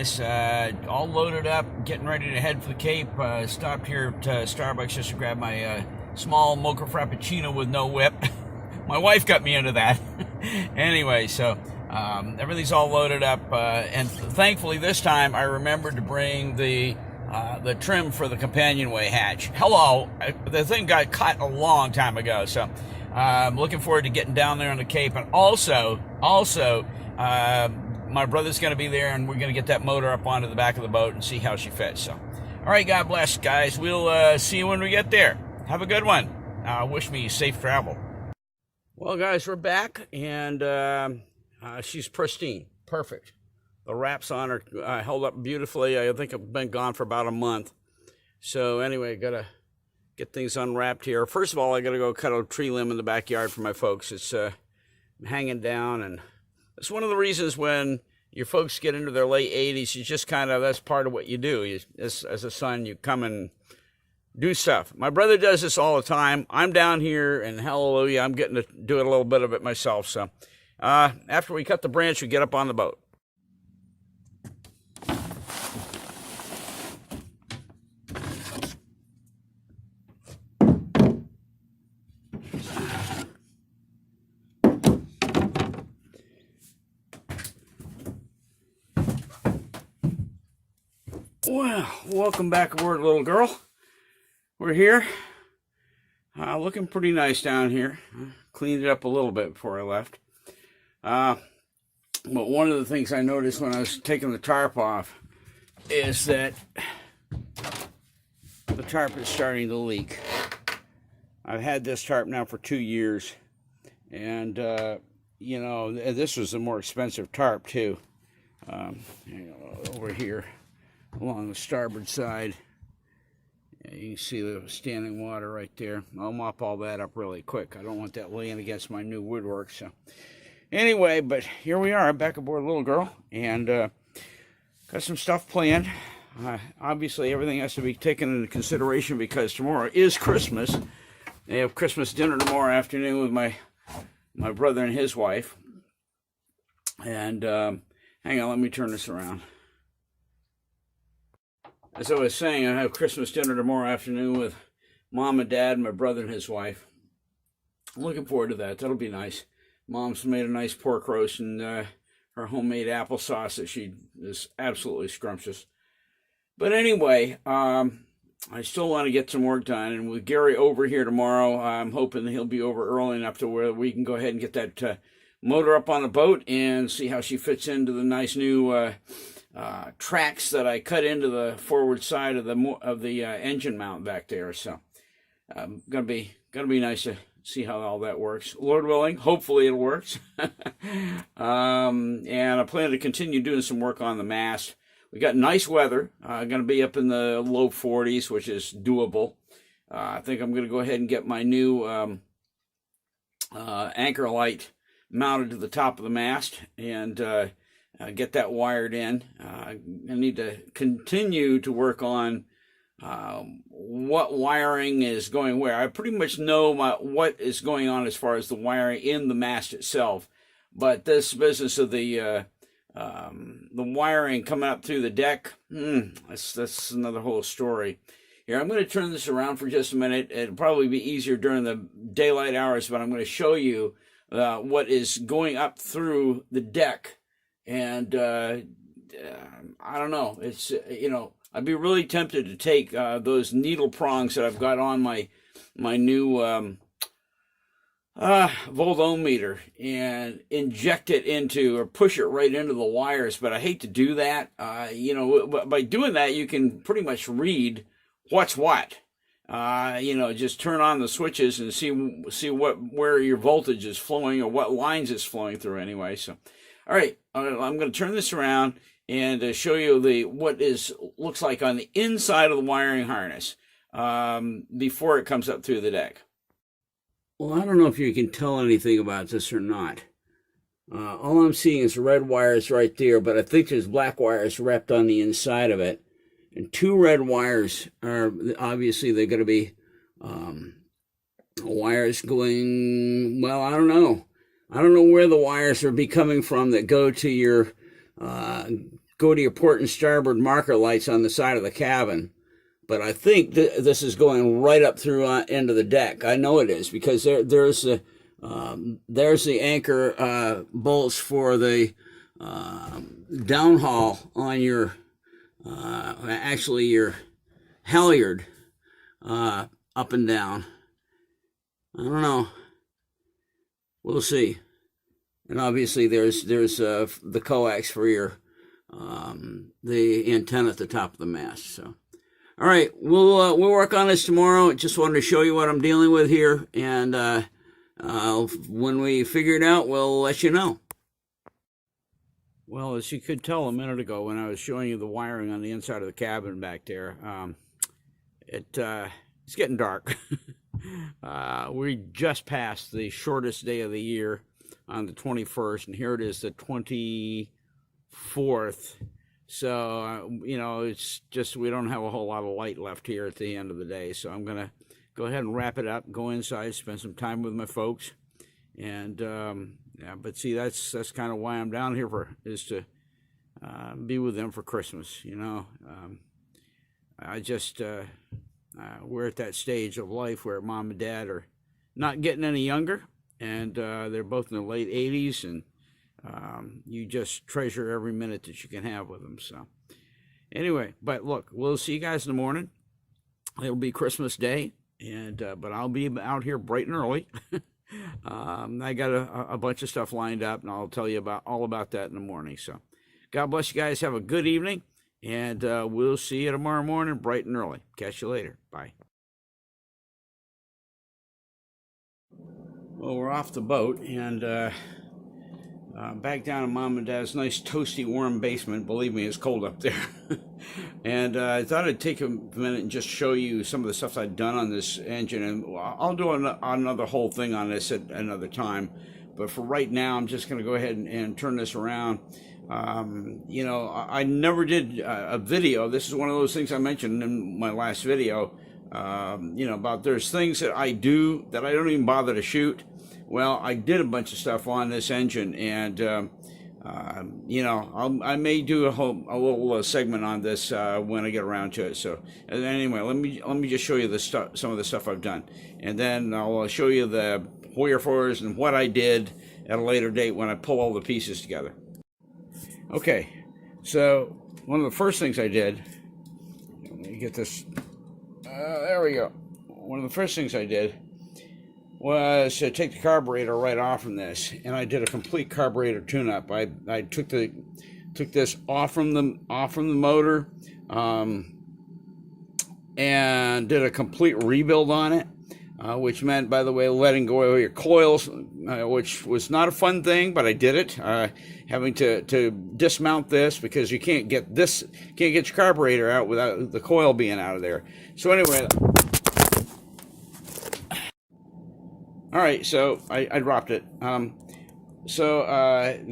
guys, all loaded up, getting ready to head for the Cape. Stopped here at Starbucks just to grab my small mocha frappuccino with no whip. My wife got me into that. Anyway, so everything's all loaded up, and thankfully this time I remembered to bring the trim for the companionway hatch. Hello, the thing got cut a long time ago, so I'm looking forward to getting down there on the Cape, and also. My brother's going to be there, and we're going to get that motor up onto the back of the boat and see how she fits. So, all right, God bless, guys. We'll see you when we get there. Have a good one. Wish me safe travel. Well, guys, we're back, and she's pristine. Perfect. The wraps on her held up beautifully. I think I've been gone for about a month. So, anyway, got to get things unwrapped here. First of all, I got to go cut a tree limb in the backyard for my folks. It's hanging down, and it's one of the reasons when your folks get into their late 80s, you just kind of, that's part of what you do. As a son, you come and do stuff. My brother does this all the time. I'm down here, and hallelujah, I'm getting to do a little bit of it myself. So after we cut the branch, we get up on the boat. Well, welcome back aboard, little girl. We're here. Looking pretty nice down here. Cleaned it up a little bit before I left. But one of the things I noticed when I was taking the tarp off is that the tarp is starting to leak. I've had this tarp now for 2 years. And, you know, this was a more expensive tarp, too. Over here. Along the starboard side. Yeah, you can see the standing water right there. I'll mop all that up really quick. I don't want that laying against my new woodwork. So anyway, but here we are back aboard Little Girl, and got some stuff planned. Obviously everything has to be taken into consideration because tomorrow is Christmas. They have Christmas dinner tomorrow afternoon with my brother and his wife. And hang on, let me turn this around. As I was saying, I have Christmas dinner tomorrow afternoon with Mom and Dad, my brother and his wife. I'm looking forward to that. That'll be nice. Mom's made a nice pork roast and her homemade applesauce that she is absolutely scrumptious. But anyway, I still want to get some work done. And with Gary over here tomorrow, I'm hoping that he'll be over early enough to where we can go ahead and get that motor up on the boat and see how she fits into the nice new tracks that I cut into the forward side of the engine mount back there. So gonna be nice to see how all that works. Lord willing, hopefully it works. And I plan to continue doing some work on the mast. We got nice weather. Gonna be up in the low 40s, which is doable. I think I'm gonna go ahead and get my new anchor light mounted to the top of the mast and get that wired in. I need to continue to work on what wiring is going where. I pretty much know what is going on as far as the wiring in the mast itself, but this business of the wiring coming up through the deck, that's another whole story. Here, I'm going to turn this around for just a minute. It'll probably be easier during the daylight hours, but I'm going to show you what is going up through the deck. And I don't know. It's I'd be really tempted to take those needle prongs that I've got on my new voltometer and inject it into or push it right into the wires. But I hate to do that. By doing that, you can pretty much read what's what. Just turn on the switches and see where your voltage is flowing or what lines it's flowing through anyway. So. All right, I'm going to turn this around and show you what looks like on the inside of the wiring harness before it comes up through the deck. Well, I don't know if you can tell anything about this or not. All I'm seeing is red wires right there, but I think there's black wires wrapped on the inside of it. And 2 red wires are, obviously, they're going to be wires going, well, I don't know. I don't know where the wires are be coming from that go to your go to your port and starboard marker lights on the side of the cabin. But I think this is going right up through into the deck. I know it is because there's the anchor bolts for the downhaul on your actually your halyard up and down. I don't know. We'll see. And obviously there's the coax for your the antenna at the top of the mast. So, all right, we'll work on this tomorrow. Just wanted to show you what I'm dealing with here, and when we figure it out, we'll let you know. Well, as you could tell a minute ago when I was showing you the wiring on the inside of the cabin back there, it's getting dark. We just passed the shortest day of the year on the 21st, and here it is, the 24th. So, you know, it's just we don't have a whole lot of light left here at the end of the day. So I'm going to go ahead and wrap it up, go inside, spend some time with my folks. And, yeah, but see, that's kind of why I'm down here is to be with them for Christmas, you know. I just, we're at that stage of life where mom and dad are not getting any younger, and they're both in their late 80s, and you just treasure every minute that you can have with them. So anyway, but look, we'll see you guys in the morning. It'll be Christmas Day, and but I'll be out here bright and early. I got a bunch of stuff lined up, and I'll tell you all about that in the morning. So God bless you guys. Have a good evening, and we'll see you tomorrow morning bright and early. Catch you later. Bye. Well, we're off the boat, and back down in Mom and Dad's nice, toasty, warm basement. Believe me, it's cold up there. And I thought I'd take a minute and just show you some of the stuff I've done on this engine. And I'll do another whole thing on this at another time. But for right now, I'm just going to go ahead and turn this around. You know, I never did a video. This is one of those things I mentioned in my last video. You know, about there's things that I do that I don't even bother to shoot. Well, I did a bunch of stuff on this engine, and you know, I may do a little segment on this when I get around to it. So, and anyway, let me just show you some of the stuff I've done, and then I'll show you the wherefores and what I did at a later date when I pull all the pieces together. Okay, so one of the first things I did, let me get this. There we go. One of the first things I did was to take the carburetor right off from this, and I did a complete carburetor tune-up. I took this off from the motor, and did a complete rebuild on it, which meant, by the way, letting go of your coils, which was not a fun thing, but I did it. Having to dismount this because you can't get your carburetor out without the coil being out of there. So anyway. All right, so I dropped it. So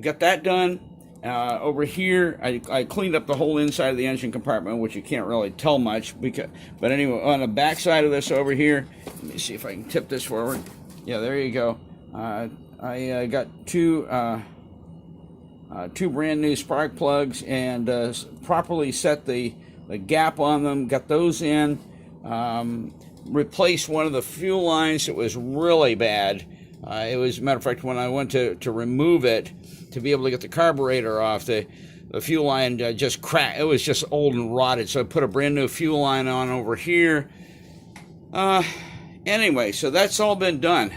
got that done. Over here, I cleaned up the whole inside of the engine compartment, which you can't really tell much. But anyway, on the back side of this over here, let me see if I can tip this forward. Yeah, there you go. I got two brand new spark plugs and properly set the gap on them. Got those in. Replaced one of the fuel lines that was really bad. It was, matter of fact, when I went to remove it to be able to get the carburetor off, the fuel line just cracked. It was just old and rotted, so I put a brand new fuel line on over here. Anyway, so that's all been done.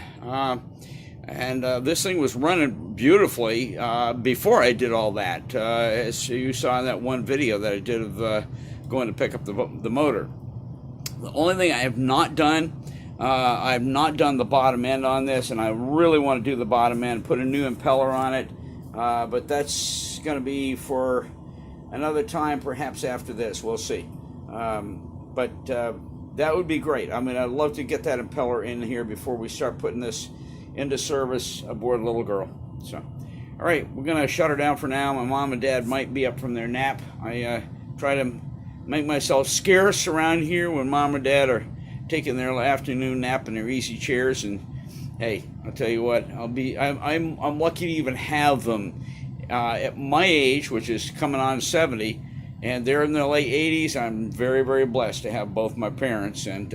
And this thing was running beautifully before I did all that. As you saw in that one video that I did of going to pick up the motor. The only thing I have not done, I've not done the bottom end on this, and I really want to do the bottom end, put a new impeller on it, but that's going to be for another time, perhaps after this. We'll see. But that would be great. I mean, I'd love to get that impeller in here before we start putting this into service aboard Little Girl. So, all right, we're going to shut her down for now. My mom and dad might be up from their nap. I try to make myself scarce around here when mom and dad are taking their afternoon nap in their easy chairs. And hey, I'll tell you what, I'm lucky to even have them at my age, which is coming on 70, and they're in their late 80s. I'm very, very blessed to have both my parents, and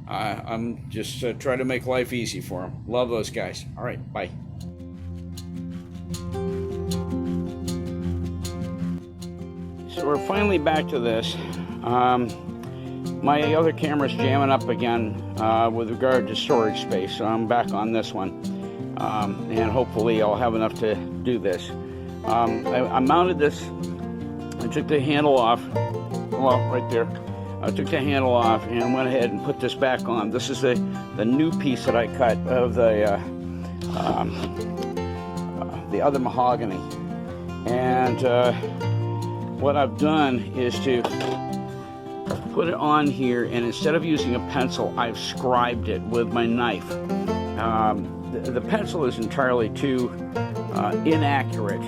I'm just trying to make life easy for them. Love those guys. All right, bye. So we're finally back to this. My other camera's jamming up again with regard to storage space, so I'm back on this one. And hopefully I'll have enough to do this. I mounted this. I took the handle off. Well, right there. I took the handle off and went ahead and put this back on. This is the new piece that I cut of the other mahogany. And what I've done is to put it on here, and instead of using a pencil, I've scribed it with my knife. The pencil is entirely too inaccurate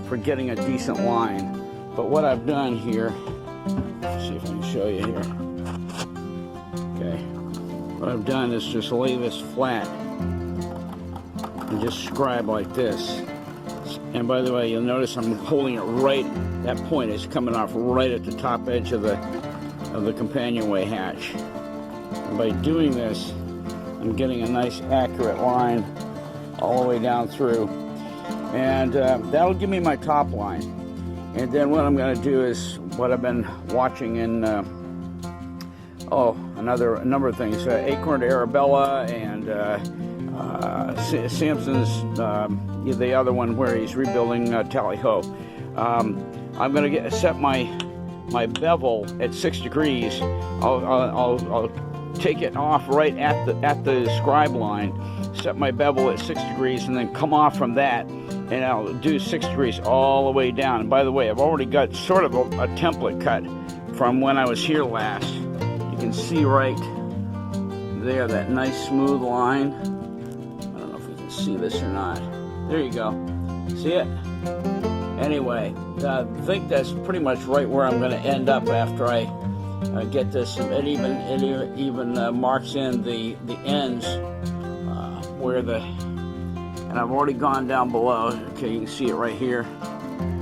for getting a decent line. But what I've done here, let's see if I can show you here. Okay, what I've done is just lay this flat and just scribe like this. And by the way, you'll notice I'm holding it right, that point is coming off right at the top edge of the companionway hatch. And by doing this, I'm getting a nice accurate line all the way down through. And that'll give me my top line. And then what I'm going to do is what I've been watching in, a number of things. Acorn to Arabella and Samson's, the other one where he's rebuilding Tally Ho. I'm going to set my bevel at 6 degrees. I'll take it off right at the scribe line, set my bevel at 6 degrees, and then come off from that, and I'll do 6 degrees all the way down. And by the way, I've already got sort of a template cut from when I was here last. You can see right there that nice smooth line. I don't know if you can see this or not. There you go. See it? Anyway, I think that's pretty much right where I'm going to end up after I get this. It even marks in the ends where and I've already gone down below. Okay, you can see it right here.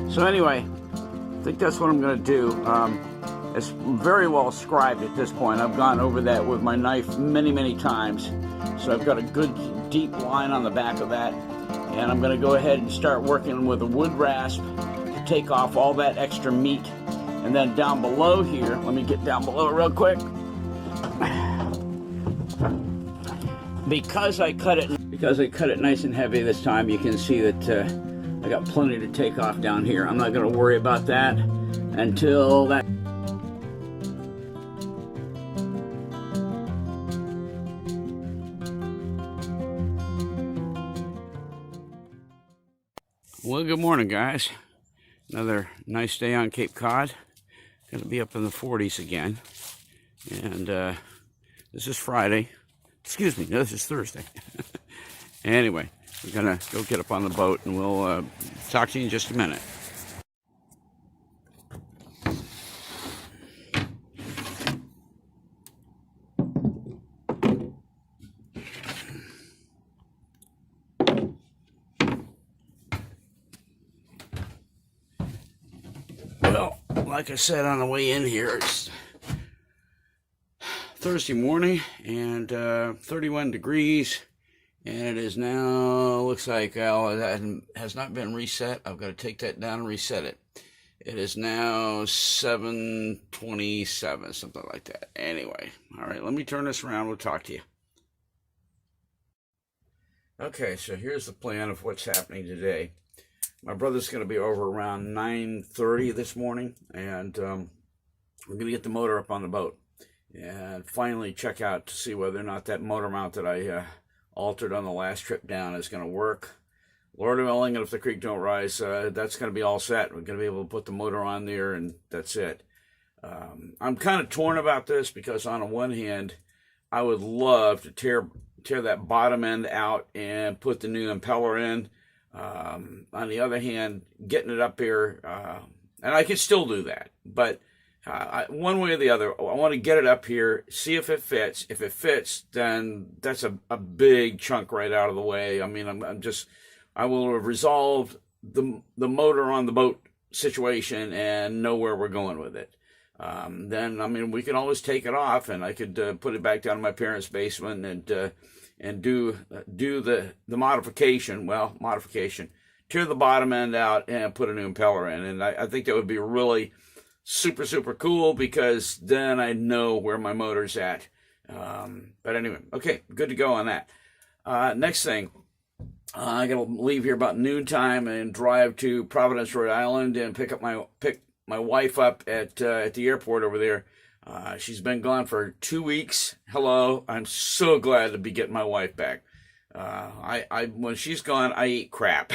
So anyway, I think that's what I'm going to do. It's very well scribed at this point. I've gone over that with my knife many, many times. So I've got a good deep line on the back of that. And I'm going to go ahead and start working with a wood rasp to take off all that extra meat. And then down below here, let me get down below real quick. Because I cut it nice and heavy this time, you can see that I got plenty to take off down here. I'm not going to worry about that until that. Well, good morning, guys. Another nice day on Cape Cod. Going to be up in the 40s again. And this is Friday. Excuse me, no, this is Thursday. Anyway, we're going to go get up on the boat, and we'll talk to you in just a minute. Well, like I said on the way in here, it's Thursday morning and 31 degrees, and it is now, looks like, it has not been reset. I've got to take that down and reset it. It is now 7:27, something like that. Anyway, all right, let me turn this around. We'll talk to you. Okay, so here's the plan of what's happening today. My brother's going to be over around 9:30 this morning, and we're going to get the motor up on the boat and finally check out to see whether or not that motor mount that I altered on the last trip down is going to work. Lord willing, and if the creek don't rise, that's going to be all set. We're going to be able to put the motor on there, and that's it. I'm kind of torn about this because on the one hand, I would love to tear that bottom end out and put the new impeller in. On the other hand, getting it up here, and I can still do that, but one way or the other, I want to get it up here, see if it fits. If it fits, then that's a big chunk right out of the way. I mean, I will have resolved the motor on the boat situation and know where we're going with it. Then I mean we can always take it off, and I could put it back down in my parents' basement and do the modification. Well, modification. Tear the bottom end out and put a new impeller in, and I think that would be really super cool, because then I know where my motor's at. But anyway, okay, good to go on that. Next thing, I gotta leave here about noontime and drive to Providence, Rhode Island, and pick my wife up at the airport over there. She's been gone for 2 weeks. Hello, I'm so glad to be getting my wife back. When she's gone, I eat crap.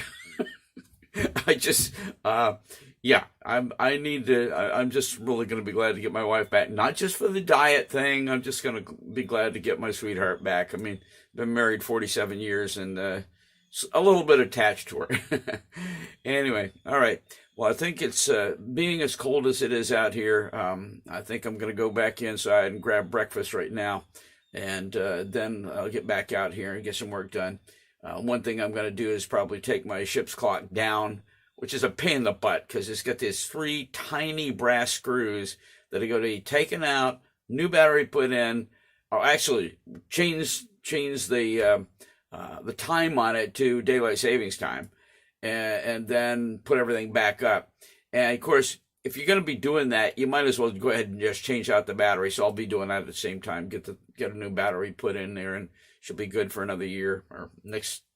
I just, yeah, I'm just really going to be glad to get my wife back. Not just for the diet thing. I'm just going to be glad to get my sweetheart back. I mean, been married 47 years and a little bit attached to her. Anyway, all right. Well, I think it's being as cold as it is out here. I think I'm going to go back inside and grab breakfast right now. And then I'll get back out here and get some work done. One thing I'm going to do is probably take my ship's clock down, which is a pain in the butt because it's got these 3 tiny brass screws that are going to be taken out, new battery put in, or actually change the time on it to daylight savings time, and then put everything back up. And of course, if you're going to be doing that, you might as well go ahead and just change out the battery. So I'll be doing that at the same time. Get a new battery put in there, and should be good for another year or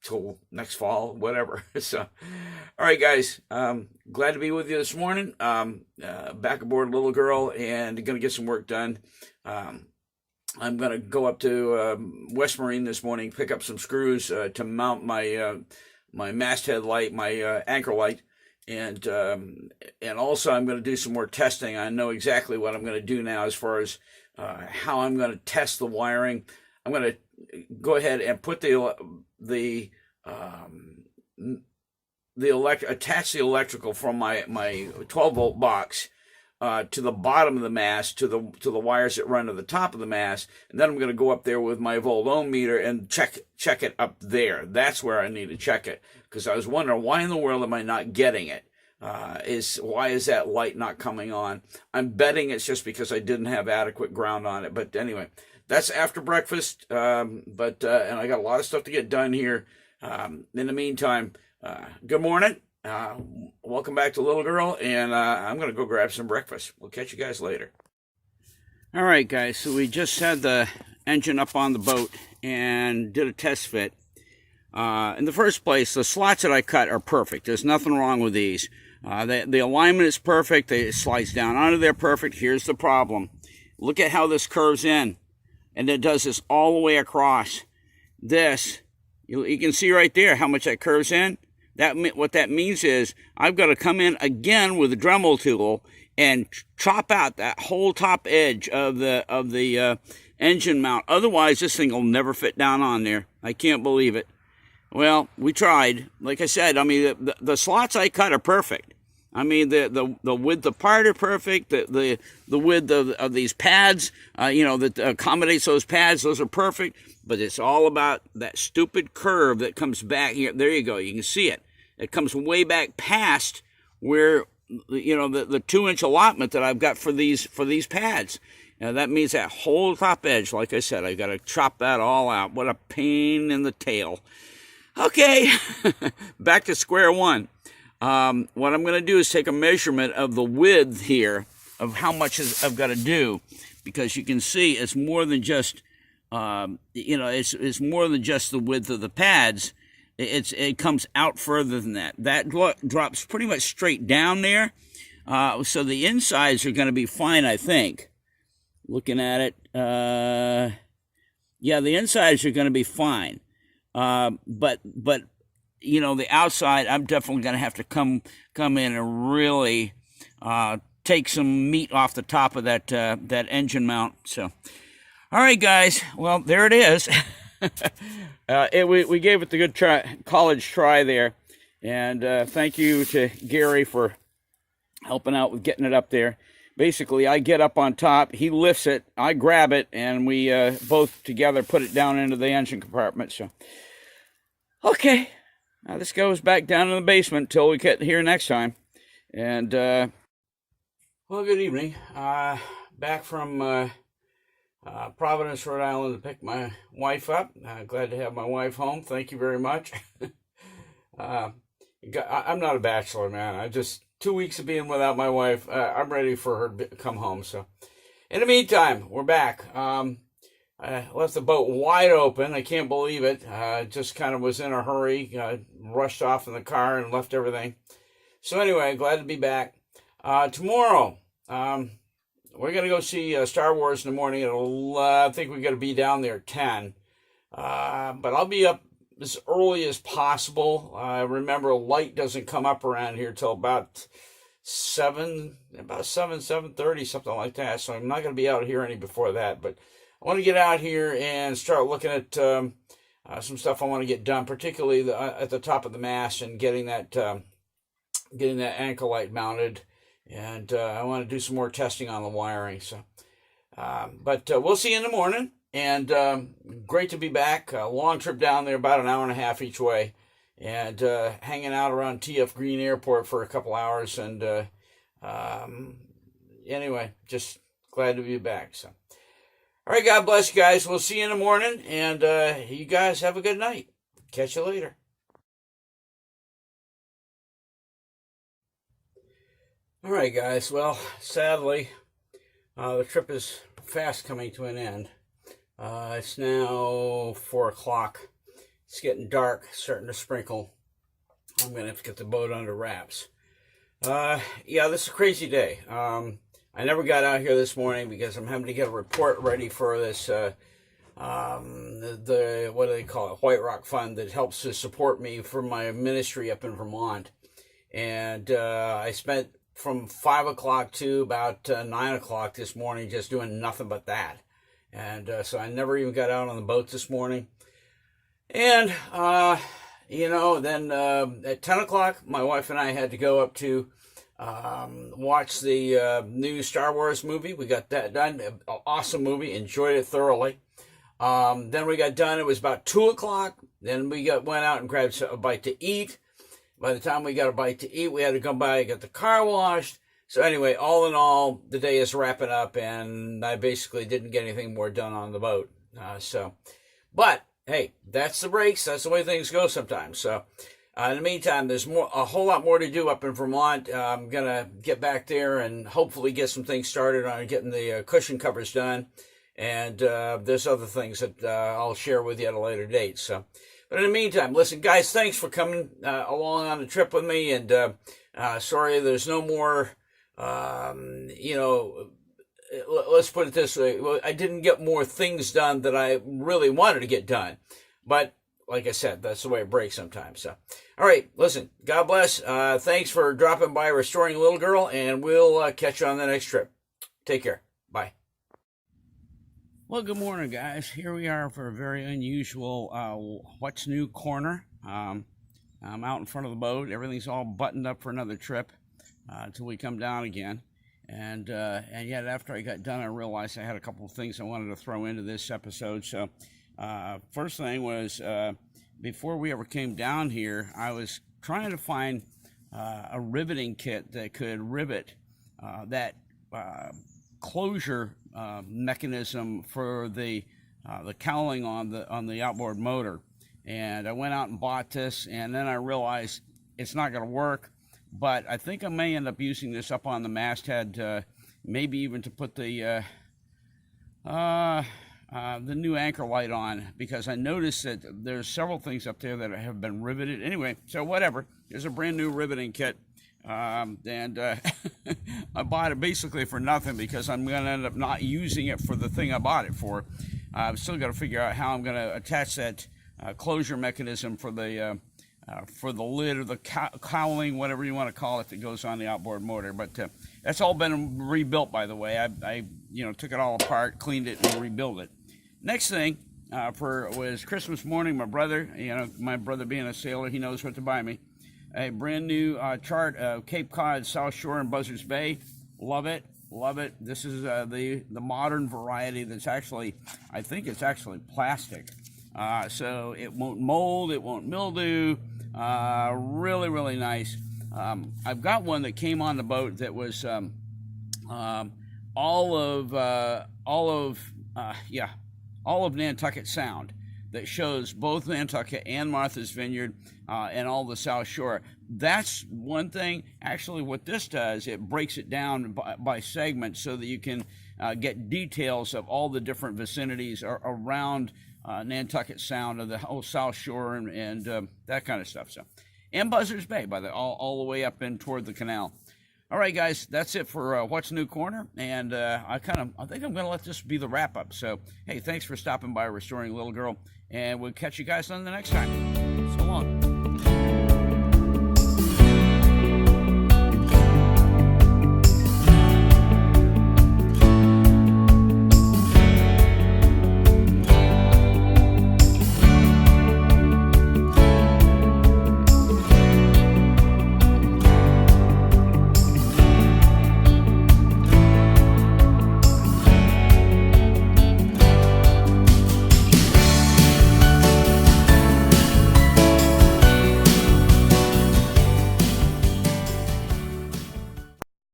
till next fall, whatever. So, all right, guys, glad to be with you this morning. Back aboard Little Girl and going to get some work done. I'm going to go up to West Marine this morning, pick up some screws to mount my masthead light, my anchor light. And also I'm going to do some more testing. I know exactly what I'm going to do now as far as how I'm going to test the wiring. I'm going to go ahead and put attach the electrical from my 12-volt box to the bottom of the mast, to the wires that run to the top of the mast, and then I'm going to go up there with my volt ohm meter and check it up there. That's where I need to check it, because I was wondering, why in the world am I not getting it? Why is that light not coming on? I'm betting it's just because I didn't have adequate ground on it. But anyway, that's after breakfast. And I got a lot of stuff to get done here. In the meantime, good morning. Welcome back to Little Girl, and I'm going to go grab some breakfast. We'll catch you guys later. All right, guys, so we just had the engine up on the boat and did a test fit. In the first place, the slots that I cut are perfect. There's nothing wrong with these. The alignment is perfect. It slides down onto there perfect. Here's the problem. Look at how this curves in, and it does this all the way across. This, you can see right there how much that curves in. What that means is I've got to come in again with a Dremel tool and chop out that whole top edge of the engine mount. Otherwise, this thing will never fit down on there. I can't believe it. Well, we tried. Like I said, I mean, the slots I cut are perfect. I mean, the width apart are perfect. The width of these pads, that accommodates those pads, those are perfect. But it's all about that stupid curve that comes back here. There you go. You can see it. It comes way back past where, the 2-inch allotment that I've got for these pads. Now, that means that whole top edge, like I said, I've got to chop that all out. What a pain in the tail. Okay, back to square one. What I'm going to do is take a measurement of the width here of how much I've got to do, because you can see it's more than just, it's more than just the width of the pads. It comes out further than that. That drops pretty much straight down there. So the insides are going to be fine, I think. Looking at it, yeah, the insides are going to be fine. But the outside, I'm definitely going to have to come in and really take some meat off the top of that engine mount. So, all right, guys. Well, there it is. We gave it the good college try there, and thank you to Gary for helping out with getting it up there. Basically, I get up on top, he lifts it, I grab it, and we both together put it down into the engine compartment. So, okay, This goes back down in the basement till we get here next time. And, well, good evening. Back from Providence, Rhode Island to pick my wife up. Glad to have my wife home. Thank you very much. I'm not a bachelor, man. I just 2 weeks of being without my wife. I'm ready for her to come home. So, in the meantime, we're back. I left the boat wide open. I can't believe it. Just kind of was in a hurry. Rushed off in the car and left everything. So anyway, glad to be back. Tomorrow, we're going to go see Star Wars in the morning. I think we're going to be down there at 10. But I'll be up as early as possible. Remember, light doesn't come up around here till about 7:30, something like that. So I'm not going to be out here any before that. But I want to get out here and start looking at some stuff I want to get done, particularly at the top of the mast and getting that anchor light mounted. And I want to do some more testing on the wiring. So, but we'll see you in the morning. And great to be back. A long trip down there, about an hour and a half each way. And hanging out around TF Green Airport for a couple hours. And anyway, just glad to be back. So, all right, God bless you guys. We'll see you in the morning. And you guys have a good night. Catch you later. All right, guys. Well, sadly, the trip is fast coming to an end. It's now 4 o'clock. It's getting dark, starting to sprinkle. I'm going to have to get the boat under wraps. Yeah, this is a crazy day. I never got out here this morning because I'm having to get a report ready for this, the what do they call it, White Rock Fund that helps to support me for my ministry up in Vermont. And I spent from 5 o'clock to about 9 o'clock this morning just doing nothing but that. And so I never even got out on the boat this morning. And, then at 10 o'clock, my wife and I had to go up to watch the new Star Wars movie. We got that done. Awesome movie. Enjoyed it thoroughly. Then we got done. It was about 2 o'clock. Then we went out and grabbed a bite to eat. By the time we got a bite to eat, we had to come by and get the car washed. So anyway, all in all, the day is wrapping up, and I basically didn't get anything more done on the boat. But hey, that's the breaks. That's the way things go sometimes. So in the meantime, there's a whole lot more to do up in Vermont. I'm gonna get back there and hopefully get some things started on getting the cushion covers done. And there's other things that I'll share with you at a later date. So, but in the meantime, listen, guys, thanks for coming along on the trip with me. And sorry, there's no more. Let's put it this way. I didn't get more things done that I really wanted to get done. But like I said, that's the way it breaks sometimes. So, all right, listen, God bless. Thanks for dropping by Restoring Little Girl, and we'll catch you on the next trip. Take care. Bye. Well, good morning, guys. Here we are for a very unusual What's New corner. I'm out in front of the boat. Everything's all buttoned up for another trip until we come down again. And yet after I got done, I realized I had a couple of things I wanted to throw into this episode. So first thing was, before we ever came down here, I was trying to find a riveting kit that could rivet that closure mechanism for the cowling on the outboard motor. And I went out and bought this, and then I realized it's not going to work. But I think I may end up using this up on the masthead, maybe even to put the new anchor light on, because I noticed that there's several things up there that have been riveted. Anyway, so whatever. There's a brand new riveting kit, and I bought it basically for nothing because I'm going to end up not using it for the thing I bought it for. I've still got to figure out how I'm going to attach that closure mechanism for the lid or the cowling, whatever you want to call it, that goes on the outboard motor. But that's all been rebuilt, by the way. I took it all apart, cleaned it, and rebuilt it. Next thing was Christmas morning. My brother being a sailor, he knows what to buy me. A brand new chart of Cape Cod, South Shore, and Buzzards Bay. Love it. This is the modern variety that's actually, I think it's actually plastic. So it won't mold, it won't mildew. Really, really nice. I've got one that came on the boat that was all of Nantucket Sound, that shows both Nantucket and Martha's Vineyard and all the South Shore. That's one thing. Actually, what this does, it breaks it down by segments so that you can get details of all the different vicinities around Nantucket Sound, of the whole South Shore, and that kind of stuff. So, and Buzzards Bay, all the way up in toward the canal. All right, guys, that's it for What's New Corner, and I think I'm going to let this be the wrap-up. So, hey, thanks for stopping by Restoring Little Girl, and we'll catch you guys on the next time. So long.